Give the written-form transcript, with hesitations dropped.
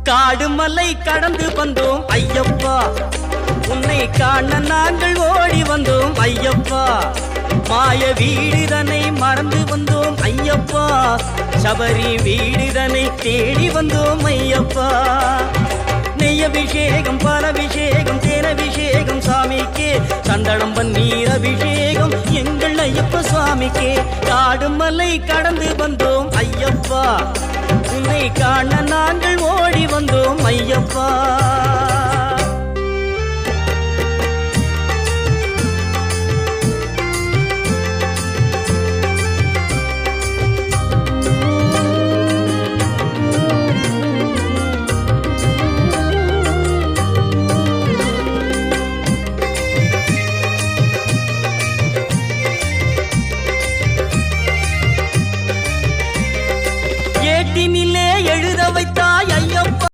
காடு மலை கடந்து வந்தோம் ஐயப்பா, உன்னை காண நாங்கள் ஓடி வந்தோம் ஐயப்பா. மாய வீடுதனை மறந்து வந்தோம் ஐயப்பா, சபரி வீடுதனை தேடி வந்தோம் ஐயப்பா. நெய் அபிஷேகம் பாலபிஷேகம் தேனபிஷேகம் சாமிக்கே, சந்தனம் பன்னீர் அபிஷேகம் எங்கள் ஐயப்ப சுவாமிக்கே. காடு மலை கடந்து வந்தோம் ஐயப்பா, உன்னை காண நாங்கள் ஓடி வந்தோம் ஐயப்பா.